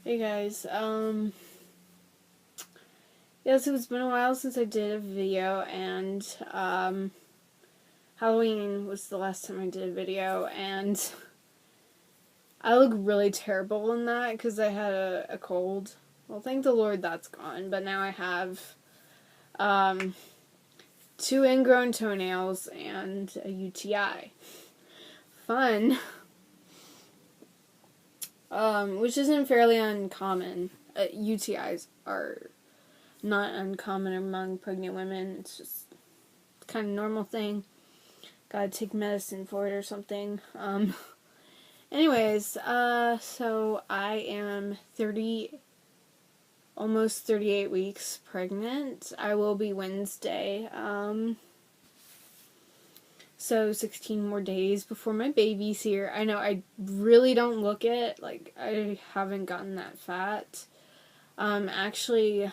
Hey guys, yes, it's been a while since I did a video, and, Halloween was the last time I did a video, and I look really terrible in that, because I had a cold. Well, thank the Lord that's gone, but now I have, 2 ingrown toenails and a UTI. Fun. Which isn't fairly uncommon. UTIs are not uncommon among pregnant women. It's just kind of normal thing. Gotta take medicine for it or something. Anyways, so I am almost 38 weeks pregnant. I will be Wednesday. So 16 more days before my baby's here. I know I really don't look it. Like, I haven't gotten that fat. Actually,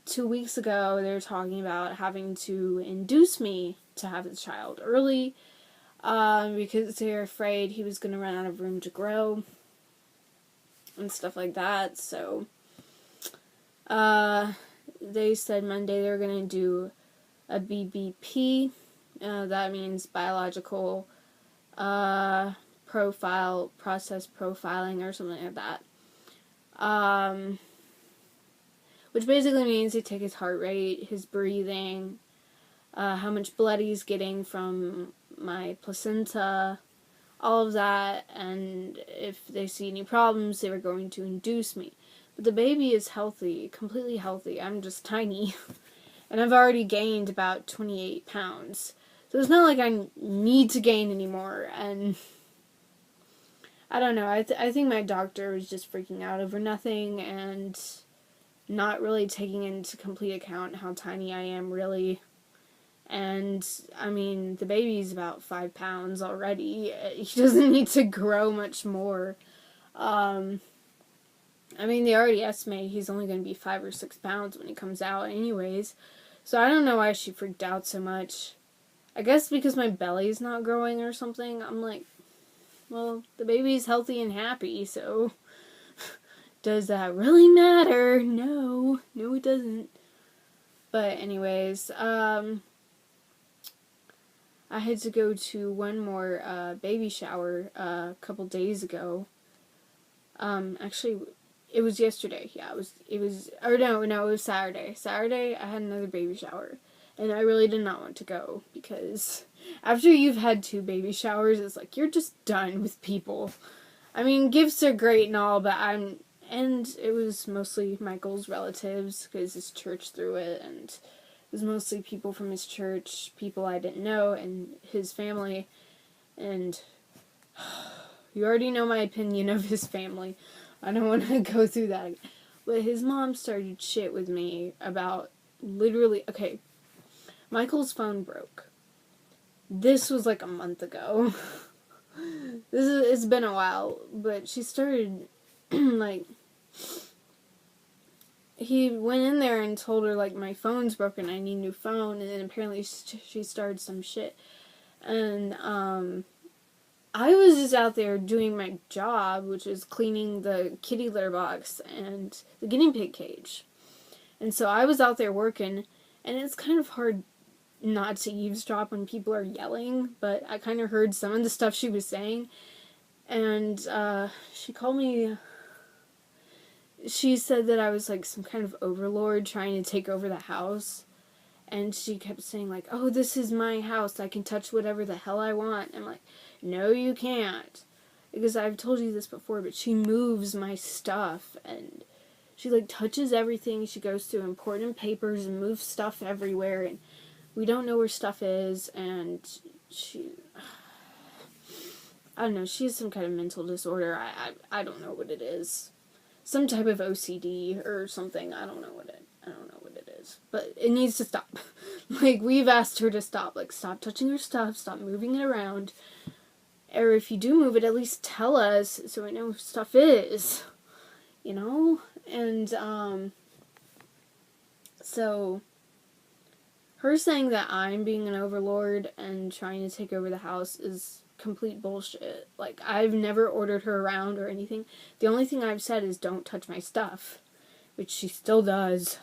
2 weeks ago, they were talking about having to induce me to have the child early, because they're afraid he was going to run out of room to grow and stuff like that. So, they said Monday they were going to do a BBP. That means biological process profiling or something like that. Which basically means they take his heart rate, his breathing, how much blood he's getting from my placenta, all of that, and if they see any problems, they were going to induce me. But the baby is healthy, completely healthy. I'm just tiny. And I've already gained about 28 pounds. So it's not like I need to gain anymore, and I don't know, I think my doctor was just freaking out over nothing, and not really taking into complete account how tiny I am, really. And, I mean, the baby's about 5 pounds already. He doesn't need to grow much more. I mean, they already estimate he's only going to be 5 or 6 pounds when he comes out anyways. So I don't know why she freaked out so much. I guess because my belly's not growing or something. I'm like, well, the baby's healthy and happy, so does that really matter? No, it doesn't. But anyways, I had to go to one more baby shower a couple days ago. Actually, it was yesterday. Yeah, it was, or no, it was Saturday. Saturday, I had another baby shower. And I really did not want to go, because after you've had 2 baby showers, it's like, you're just done with people. I mean, gifts are great and all, but and it was mostly Michael's relatives, because his church threw it, and it was mostly people from his church, people I didn't know, and his family, and you already know my opinion of his family. I don't want to go through that. But his mom started shit with me about literally, okay, Michael's phone broke. This was like a month ago. It's been a while, but she started, like, he went in there and told her, like, my phone's broken, I need a new phone, and then apparently she started some shit. And, I was just out there doing my job, which is cleaning the kitty litter box and the guinea pig cage. And so I was out there working, and it's kind of hard not to eavesdrop when people are yelling, but I kind of heard some of the stuff she was saying, and she called me, she said that I was like some kind of overlord trying to take over the house, and she kept saying like, oh, this is my house, I can touch whatever the hell I want. I'm like, no, you can't, because I've told you this before, but she moves my stuff, and she like touches everything, she goes through important papers and moves stuff everywhere, and we don't know where stuff is, and I don't know, she has some kind of mental disorder. I don't know what it is. Some type of OCD or something. I don't know what it is. But it needs to stop. Like, we've asked her to stop. Like, stop touching her stuff, stop moving it around. Or if you do move it, at least tell us so we know where stuff is. You know? And, so her saying that I'm being an overlord and trying to take over the house is complete bullshit. Like, I've never ordered her around or anything. The only thing I've said is don't touch my stuff, which she still does.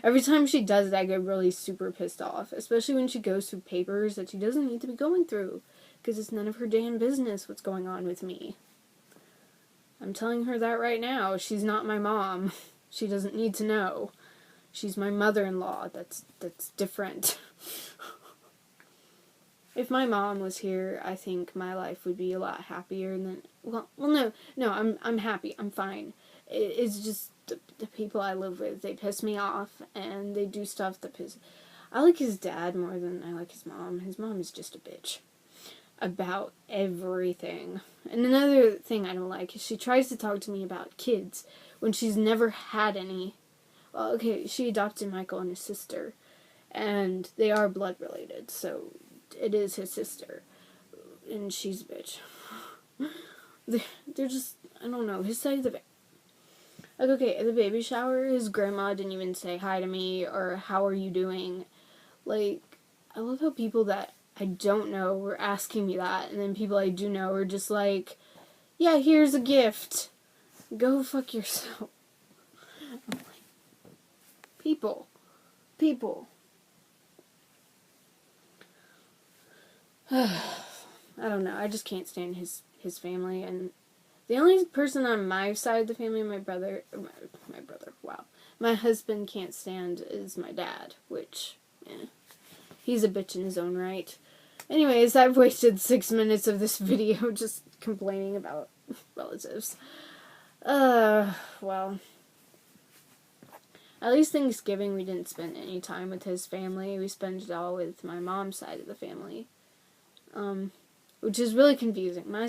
Every time she does it, I get really super pissed off, especially when she goes through papers that she doesn't need to be going through, because it's none of her damn business what's going on with me. I'm telling her that right now. She's not my mom. She doesn't need to know. She's my mother-in-law. That's different. If my mom was here, I think my life would be a lot happier than... Well, no, I'm happy. I'm fine. It's just the people I live with. They piss me off, and they do stuff that piss... I like his dad more than I like his mom. His mom is just a bitch about everything. And another thing I don't like is she tries to talk to me about kids when she's never had any. Well, okay, she adopted Michael and his sister, and they are blood related, so it is his sister, and she's a bitch. They're just, I don't know, his side of the... Like, okay, at the baby shower, his grandma didn't even say hi to me, or how are you doing? Like, I love how people that I don't know were asking me that, and then people I do know are just like, yeah, here's a gift. Go fuck yourself. I'm like, people. I don't know, I just can't stand his family, and the only person on my side of the family, my brother, wow, my husband can't stand is my dad, which, he's a bitch in his own right. Anyways, I've wasted 6 minutes of this video just complaining about relatives. Well, at least Thanksgiving we didn't spend any time with his family. We spent it all with my mom's side of the family. Which is really confusing. My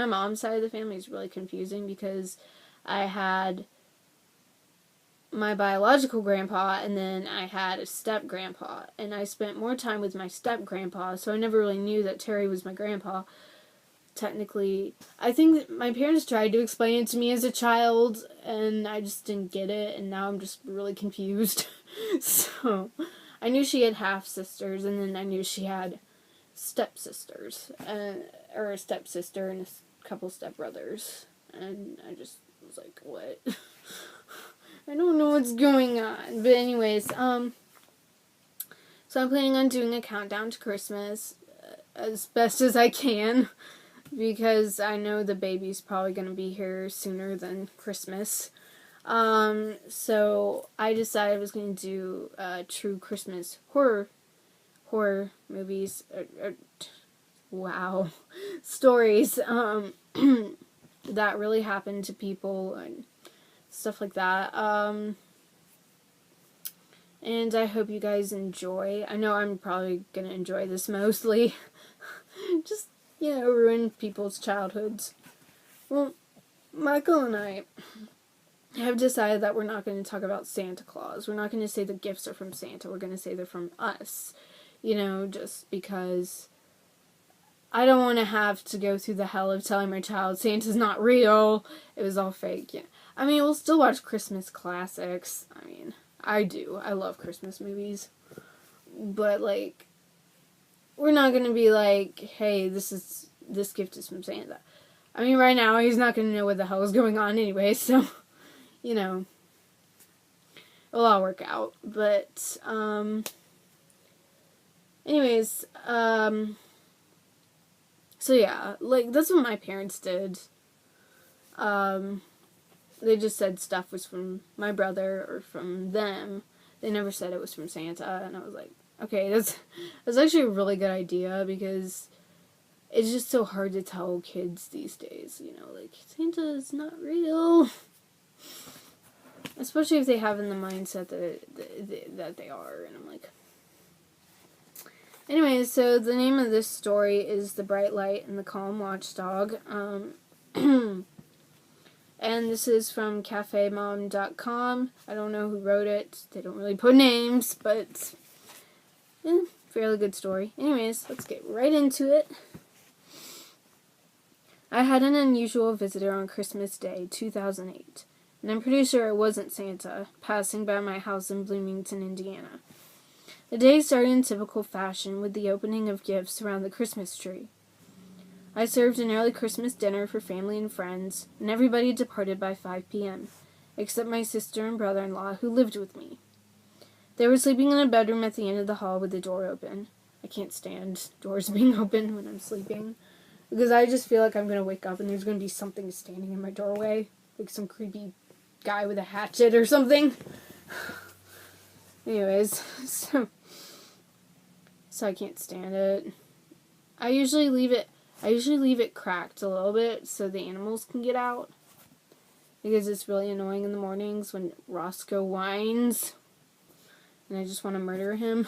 mom's side of the family is really confusing because I had my biological grandpa, and then I had a step-grandpa, and I spent more time with my step-grandpa, so I never really knew that Terry was my grandpa. Technically, I think that my parents tried to explain it to me as a child, and I just didn't get it, and now I'm just really confused. So, I knew she had half-sisters, and then I knew she had stepsisters, or a stepsister and a couple stepbrothers, and I just was like, what? I don't know what's going on. But anyways, so I'm planning on doing a countdown to Christmas as best as I can, because I know the baby's probably going to be here sooner than Christmas. So I decided I was going to do true Christmas horror movies, wow, stories, that really happened to people and stuff like that. And I hope you guys enjoy. I know I'm probably gonna enjoy this mostly. Just, ruin people's childhoods. Well, Michael and I have decided that we're not going to talk about Santa Claus. We're not going to say the gifts are from Santa. We're going to say they're from us. Just because I don't want to have to go through the hell of telling my child Santa's not real. It was all fake. Yeah. I mean, we'll still watch Christmas classics. I mean, I do. I love Christmas movies. But, like, we're not going to be like, hey, this gift is from Santa. I mean, right now, he's not going to know what the hell is going on anyway, so, it'll all work out. But, anyways, so yeah, like, that's what my parents did. They just said stuff was from my brother or from them. They never said it was from Santa, and I was like, okay, that's actually a really good idea, because it's just so hard to tell kids these days, like, Santa is not real. Especially if they have in the mindset that they are, and I'm like... Anyways, so the name of this story is The Bright Light and the Calm Watchdog. And this is from cafemom.com. I don't know who wrote it. They don't really put names, but fairly good story. Anyways, let's get right into it. I had an unusual visitor on Christmas Day, 2008. And I'm pretty sure it wasn't Santa, passing by my house in Bloomington, Indiana. The day started in typical fashion with the opening of gifts around the Christmas tree. I served an early Christmas dinner for family and friends, and everybody departed by 5 p.m., except my sister and brother-in-law who lived with me. They were sleeping in a bedroom at the end of the hall with the door open. I can't stand doors being open when I'm sleeping, because I just feel like I'm going to wake up and there's going to be something standing in my doorway, like some creepy guy with a hatchet or something. Anyways, so I can't stand it. I usually leave it cracked a little bit so the animals can get out, because it's really annoying in the mornings when Roscoe whines and I just want to murder him.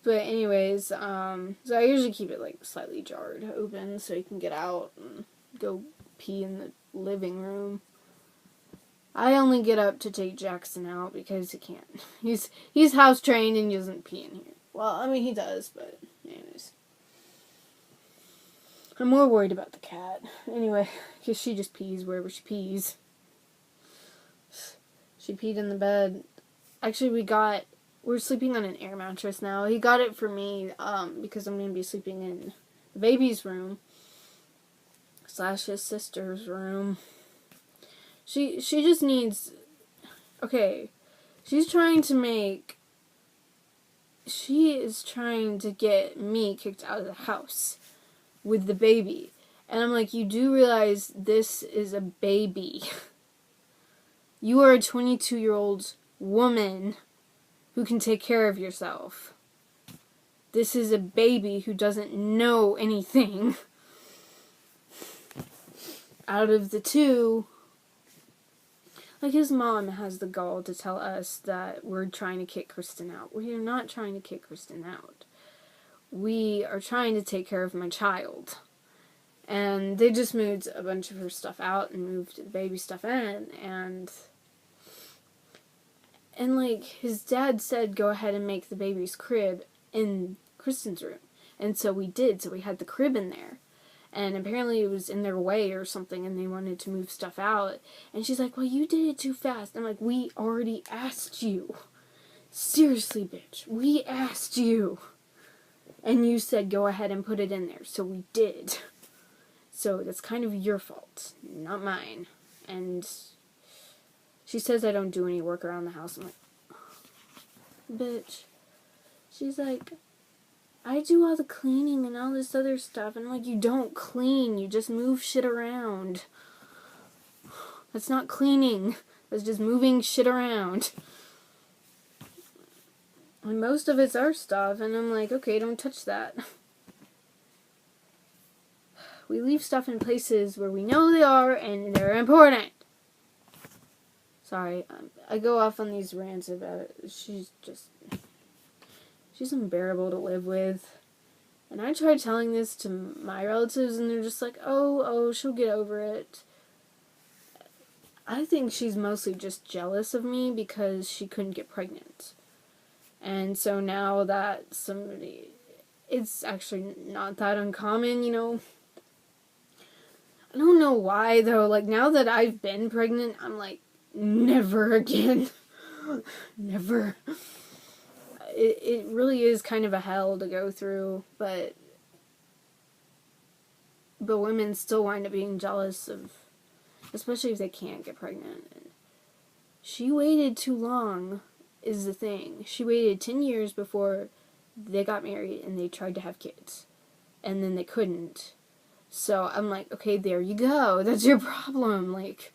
But anyways, so I usually keep it like slightly jarred open so he can get out and go pee in the living room. I only get up to take Jackson out because he can't. He's house trained and he doesn't pee in here. Well, I mean he does, but anyways. I'm more worried about the cat. Anyway, because she just pees wherever she pees. She peed in the bed. Actually, we're sleeping on an air mattress now. He got it for me because I'm going to be sleeping in the baby's room / his sister's room. She just needs... Okay, she is trying to get me kicked out of the house with the baby. And I'm like, you do realize this is a baby. You are a 22-year-old woman who can take care of yourself. This is a baby who doesn't know anything. Out of the two, like his mom has the gall to tell us that we're trying to kick Kristen out. We are not trying to kick Kristen out. We are trying to take care of my child. And they just moved a bunch of her stuff out and moved the baby stuff in, and like, his dad said go ahead and make the baby's crib in Kristen's room. And so we did, so we had the crib in there. And apparently it was in their way or something, and they wanted to move stuff out. And she's like, well, you did it too fast. I'm like, we already asked you. Seriously, bitch, we asked you. And you said go ahead and put it in there, so we did. So that's kind of your fault, not mine. And she says I don't do any work around the house. I'm like, bitch. She's like, I do all the cleaning and all this other stuff. And I'm like, you don't clean. You just move shit around. That's not cleaning. That's just moving shit around. And most of it's our stuff. And I'm like, okay, don't touch that. We leave stuff in places where we know they are and they're important. Sorry, I go off on these rants about it. She's unbearable to live with. And I tried telling this to my relatives, and they're just like, oh, she'll get over it. I think she's mostly just jealous of me because she couldn't get pregnant. And so now that it's actually not that uncommon, you know. I don't know why, though. Like, now that I've been pregnant, I'm like, never again. Never. It really is kind of a hell to go through, but women still wind up being jealous of, especially if they can't get pregnant. She waited too long, is the thing. She waited 10 years before they got married and they tried to have kids. And then they couldn't. So I'm like, okay, there you go. That's your problem. Like,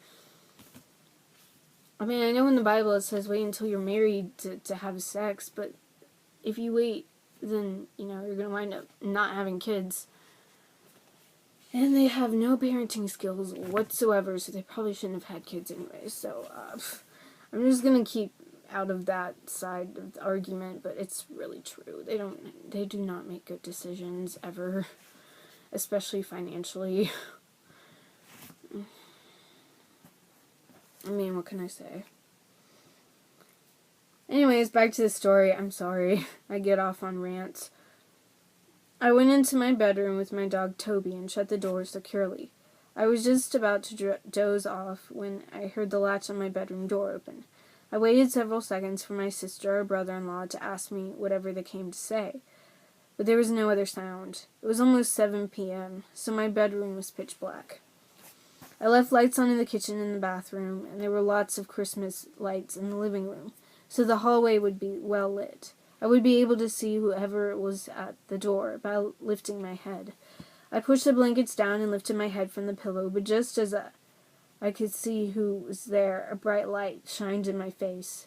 I mean, I know in the Bible it says wait until you're married to have sex, but if you wait, then, you know, you're going to wind up not having kids. And they have no parenting skills whatsoever, so they probably shouldn't have had kids anyway. So, I'm just going to keep out of that side of the argument, but it's really true. They do not make good decisions, ever. Especially financially. I mean, what can I say? Anyways, back to the story. I'm sorry. I get off on rants. I went into my bedroom with my dog Toby and shut the door securely. I was just about to doze off when I heard the latch on my bedroom door open. I waited several seconds for my sister or brother-in-law to ask me whatever they came to say, but there was no other sound. It was almost 7 p.m., so my bedroom was pitch black. I left lights on in the kitchen and the bathroom, and there were lots of Christmas lights in the living room, so the hallway would be well lit. I would be able to see whoever was at the door by lifting my head. I pushed the blankets down and lifted my head from the pillow, but just as I could see who was there, a bright light shined in my face,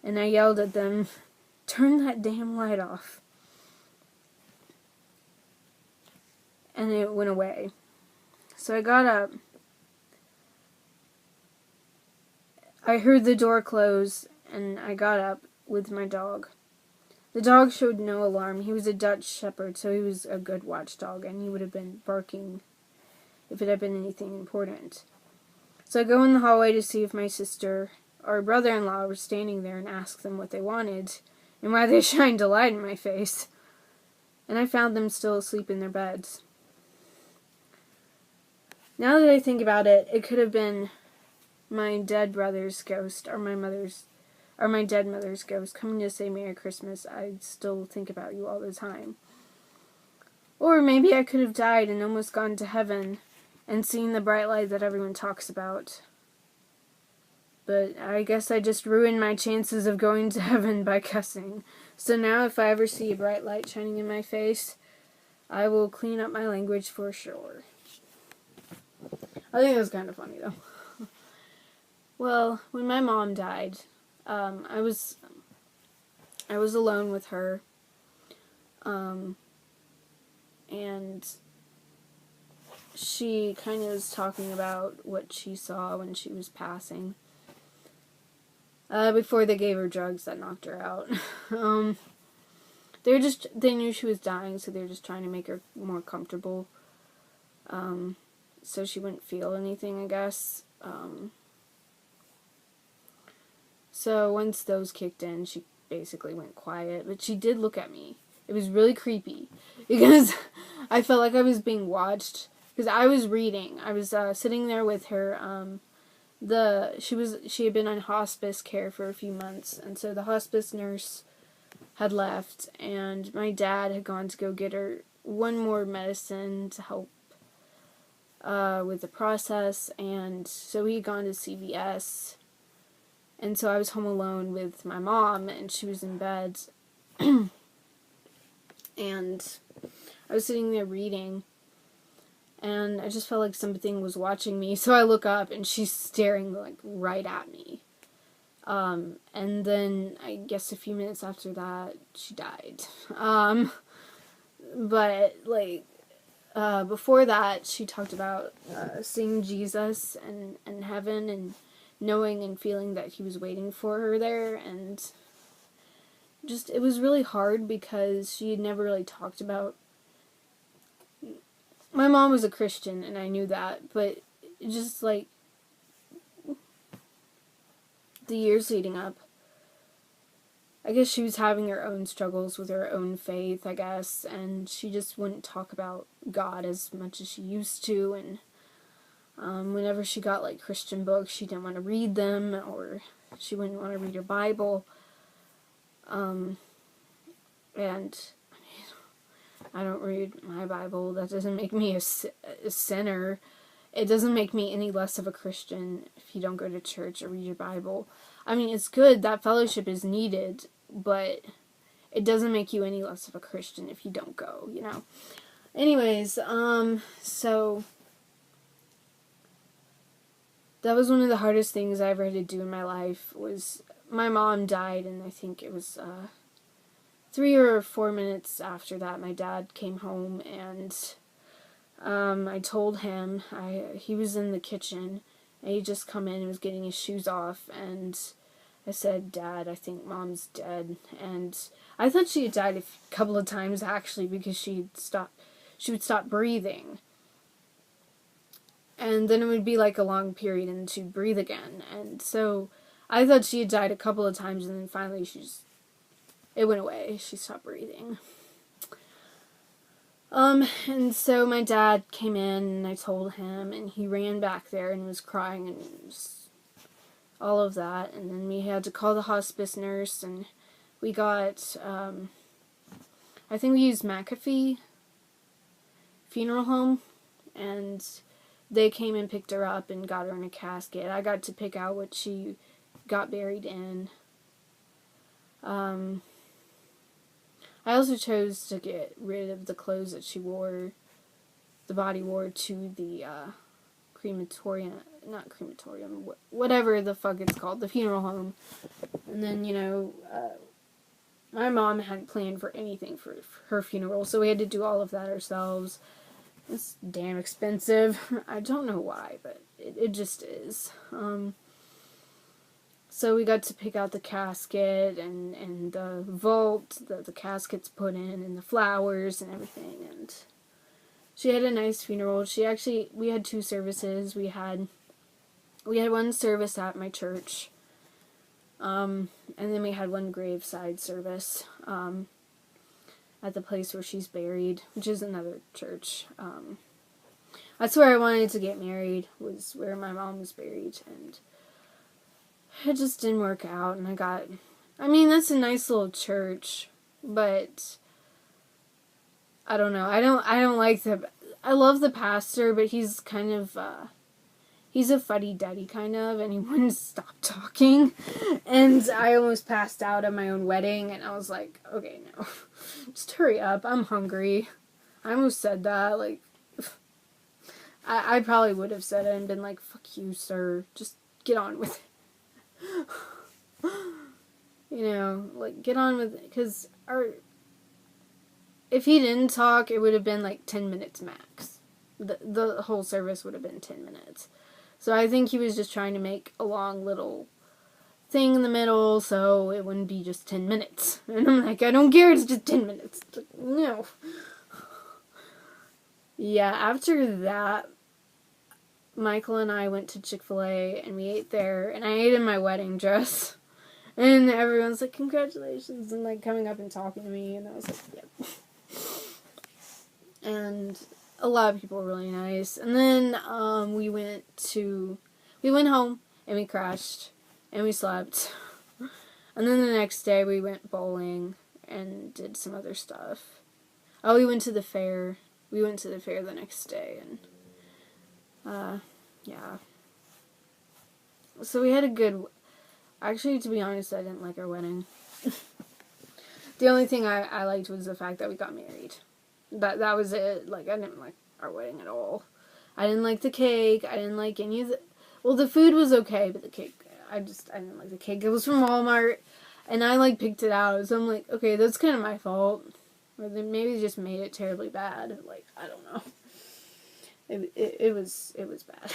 and I yelled at them, "Turn that damn light off." And it went away. So I got up. I heard the door close, and I got up with my dog. The dog showed no alarm. He was a Dutch Shepherd, so he was a good watchdog, and he would have been barking if it had been anything important. So I go in the hallway to see if my sister or brother-in-law were standing there and ask them what they wanted and why they shined a light in my face. And I found them still asleep in their beds. Now that I think about it, it could have been my dead brother's ghost or my dead mother's ghost coming to say Merry Christmas. I still think about you all the time. Or maybe I could have died and almost gone to heaven and seen the bright light that everyone talks about. But I guess I just ruined my chances of going to heaven by cussing. So now if I ever see a bright light shining in my face, I will clean up my language for sure. I think it was kind of funny though. Well, when my mom died, I was alone with her, and she kind of was talking about what she saw when she was passing, before they gave her drugs that knocked her out. They knew she was dying, so they were just trying to make her more comfortable, so she wouldn't feel anything, I guess. So once those kicked in, she basically went quiet, but she did look at me. It was really creepy because I felt like I was being watched because I was reading. I was sitting there with her. She had been on hospice care for a few months, and so the hospice nurse had left, and my dad had gone to go get her one more medicine to help with the process, and so he had gone to CVS. And so I was home alone with my mom, and she was in bed. And I was sitting there reading, and I just felt like something was watching me. So I look up, and she's staring, like, right at me. And then, I guess a few minutes after that, she died. But, like, before that, she talked about seeing Jesus and heaven, and knowing and feeling that he was waiting for her there, and just, it was really hard because she had never really talked about, my mom was a Christian, and I knew that, but just, like, the years leading up, I guess she was having her own struggles with her own faith, I guess, and she just wouldn't talk about God as much as she used to, and whenever she got, like, Christian books, she didn't want to read them, or she wouldn't want to read her Bible. And, I mean, I don't read my Bible. That doesn't make me a sinner. It doesn't make me any less of a Christian if you don't go to church or read your Bible. I mean, it's good. That fellowship is needed, but it doesn't make you any less of a Christian if you don't go, you know. Anyways, so that was one of the hardest things I ever had to do in my life. Was my mom died, and I think it was 3 or 4 minutes after that, my dad came home, and I told him. He was in the kitchen, and he'd just come in and was getting his shoes off, and I said, "Dad, I think Mom's dead." And I thought she had died a couple of times, actually, because she would stop breathing. And then it would be like a long period, and she'd breathe again. And so I thought she had died a couple of times, and then finally it went away. She stopped breathing. And so my dad came in, and I told him, and he ran back there and was crying, and all of that. And then we had to call the hospice nurse, and we got, I think we used McAfee Funeral Home, and they came and picked her up and got her in a casket. I got to pick out what she got buried in. I also chose to get rid of the clothes that the body wore to the whatever the fuck it's called, the funeral home. And then, my mom hadn't planned for anything for her funeral, so we had to do all of that ourselves. It's damn expensive. I don't know why, but it just is. So we got to pick out the casket and the vault that the casket's put in, and the flowers and everything, and she had a nice funeral. We had 2 services. We had one service at my church, and then we had one graveside service, at the place where she's buried, which is another church. That's where I wanted to get married, was where my mom was buried, and it just didn't work out, and that's a nice little church, but I don't know, I don't like I love the pastor, but he's kind of, he's a fuddy-duddy kind of, and he wouldn't stop talking, and I almost passed out at my own wedding, and I was like, okay, no, just hurry up, I'm hungry. I almost said that, like, I probably would have said it and been like, fuck you, sir, just get on with it. Get on with it, because if he didn't talk, it would have been like 10 minutes max. The whole service would have been 10 minutes. So I think he was just trying to make a long little thing in the middle, so it wouldn't be just 10 minutes. And I'm like, I don't care, it's just 10 minutes. Like, no. Yeah, after that, Michael and I went to Chick-fil-A, and we ate there, and I ate in my wedding dress. And everyone's like, congratulations, and like coming up and talking to me, and I was like, yep. And a lot of people were really nice. And then we went home, and we crashed, and we slept. And then the next day we went bowling and did some other stuff. Oh, we went to the fair. We went to the fair the next day, and yeah. So we had a good... Actually, to be honest, I didn't like our wedding. The only thing I liked was the fact that we got married. That was it. Like, I didn't like our wedding at all. I didn't like the cake. I didn't like any of the... Well, the food was okay, but the cake... I didn't like the cake. It was from Walmart, and I, like, picked it out. So I'm like, okay, that's kind of my fault. Or they maybe just made it terribly bad. Like, I don't know. It was bad.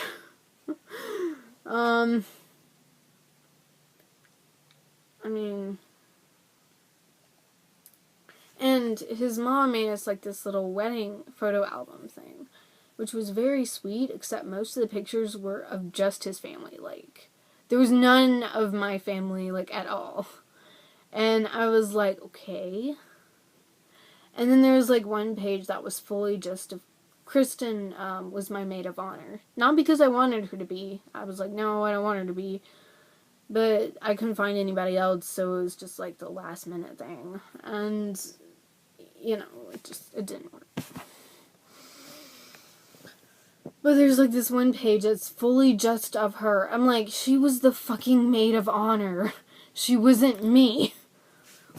I mean... And his mom made us, like, this little wedding photo album thing, which was very sweet, except most of the pictures were of just his family. Like, there was none of my family, like, at all. And I was like, okay. And then there was, like, one page that was fully just of... Kristen was my maid of honor. Not because I wanted her to be. I was like, no, I don't want her to be. But I couldn't find anybody else, so it was just, like, the last minute thing. And... it didn't work. But there's, like, this one page that's fully just of her. I'm like, she was the fucking maid of honor. She wasn't me.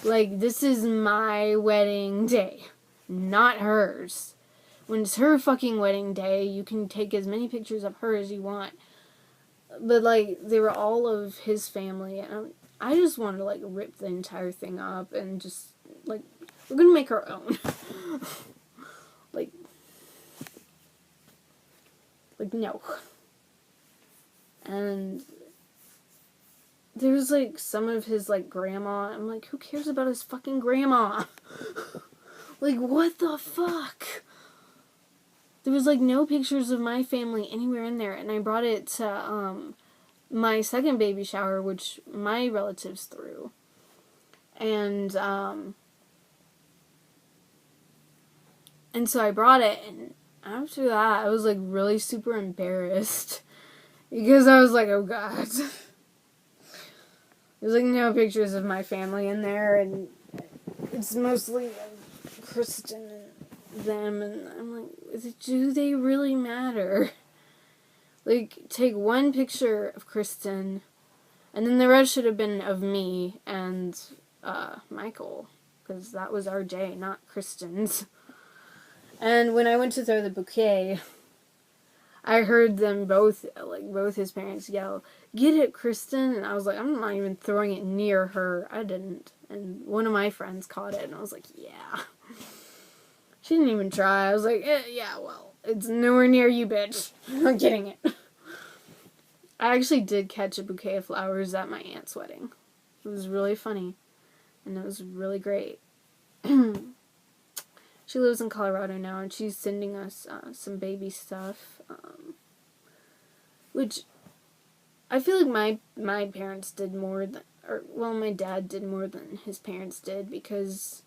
Like, this is my wedding day, not hers. When it's her fucking wedding day, you can take as many pictures of her as you want. But, like, they were all of his family, and I just wanted to, like, rip the entire thing up and just, like, we're gonna make our own. like, no. And there's, like, some of his, like, grandma. I'm like, who cares about his fucking grandma? Like, what the fuck? There was, like, no pictures of my family anywhere in there, and I brought it to, my second baby shower, which my relatives threw. And so I brought it, and after that, I was, like, really super embarrassed. Because I was like, oh, God. There's like no pictures of my family in there, and it's mostly Kristen and them, and I'm like, do they really matter? Like, take one picture of Kristen, and then the rest should have been of me and Michael, because that was our day, not Kristen's. And when I went to throw the bouquet, I heard them both, like, both his parents yell, "Get it, Kristen!" And I was like, I'm not even throwing it near her. I didn't. And one of my friends caught it, and I was like, yeah. She didn't even try. I was like, yeah, well, it's nowhere near you, bitch. I'm not getting it. I actually did catch a bouquet of flowers at my aunt's wedding. It was really funny, and it was really great. She lives in Colorado now, and she's sending us some baby stuff, which I feel like my parents did more than, my dad did more than his parents did, because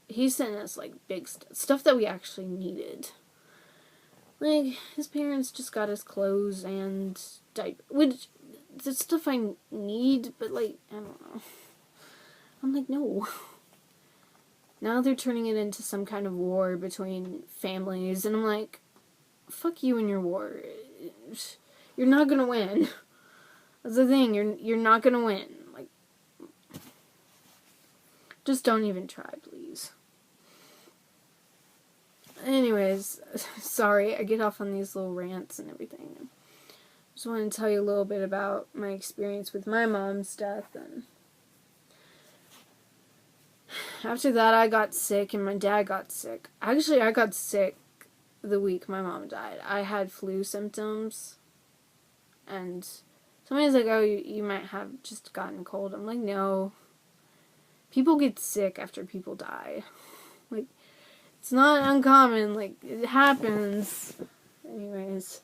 he sent us like big stuff that we actually needed. Like, his parents just got us clothes and diapers, which the stuff I need, but like, I don't know. I'm like, no. Now they're turning it into some kind of war between families, and I'm like, fuck you and your war. You're not gonna win. That's the thing, you're not gonna win. Like, just don't even try, please. Anyways, sorry, I get off on these little rants and everything. Just want to tell you a little bit about my experience with my mom's death, and after that, I got sick, and my dad got sick. Actually, I got sick the week my mom died. I had flu symptoms, and somebody's like, oh, you might have just gotten cold. I'm like, no. People get sick after people die. Like, it's not uncommon. Like, it happens. Anyways.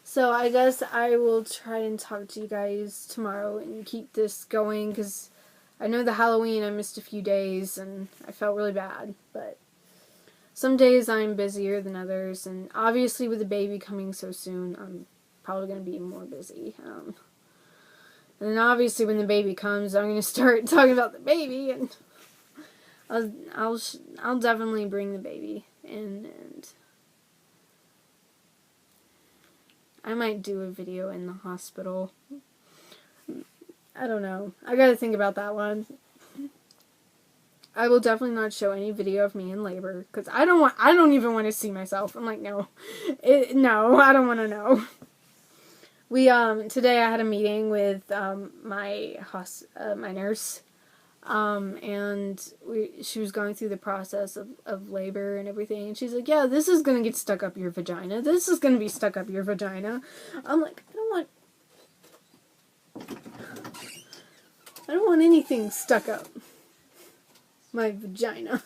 So, I guess I will try and talk to you guys tomorrow and keep this going, because I know the Halloween I missed a few days, and I felt really bad, but some days I'm busier than others, and obviously with the baby coming so soon, I'm probably going to be more busy. And then obviously when the baby comes, I'm going to start talking about the baby, and I'll definitely bring the baby in, and I might do a video in the hospital. I don't know. I gotta think about that one. I will definitely not show any video of me in labor, because I don't even want to see myself. I'm like, no. No, I don't want to know. We, today I had a meeting with, my nurse, and she was going through the process of labor and everything, and she's like, yeah, this is gonna get stuck up your vagina. This is gonna be stuck up your vagina. I'm like, I don't want anything stuck up my vagina.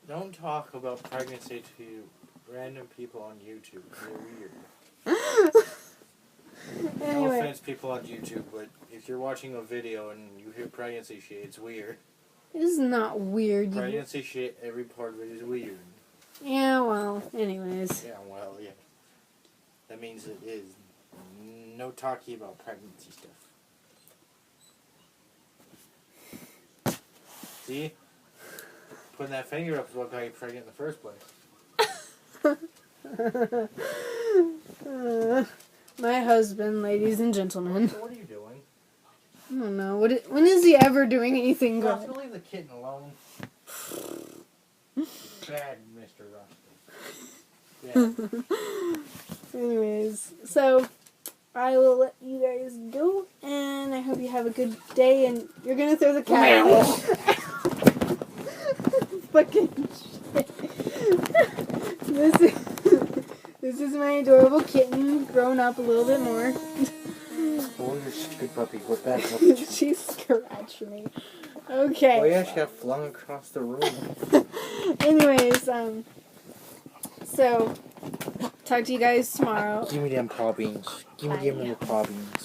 Don't talk about pregnancy to random people on YouTube. They're weird. Anyway. No offense, people on YouTube, but if you're watching a video and you hear pregnancy shit, it's weird. It's not weird. Pregnancy shit, every part of it is weird. Yeah, well, anyways. Yeah, well, yeah. That means it is. No talking about pregnancy stuff. See? Putting that finger up is what got you pregnant in the first place. My husband, ladies and gentlemen. So what are you doing? I don't know. When is he ever doing anything good? Russ, leave the kitten alone. Bad, Mr. Russ. Yeah. Anyways, so I will let you guys go, and I hope you have a good day, and you're gonna throw the cat out. Fucking shit. This is my adorable kitten, grown up a little bit more. Oh, you're such a good puppy. What bad She scratched me. Okay. Oh yeah, she got flung across the room. Anyways, so talk to you guys tomorrow. Give me them paw beans. Give me them little paw beans.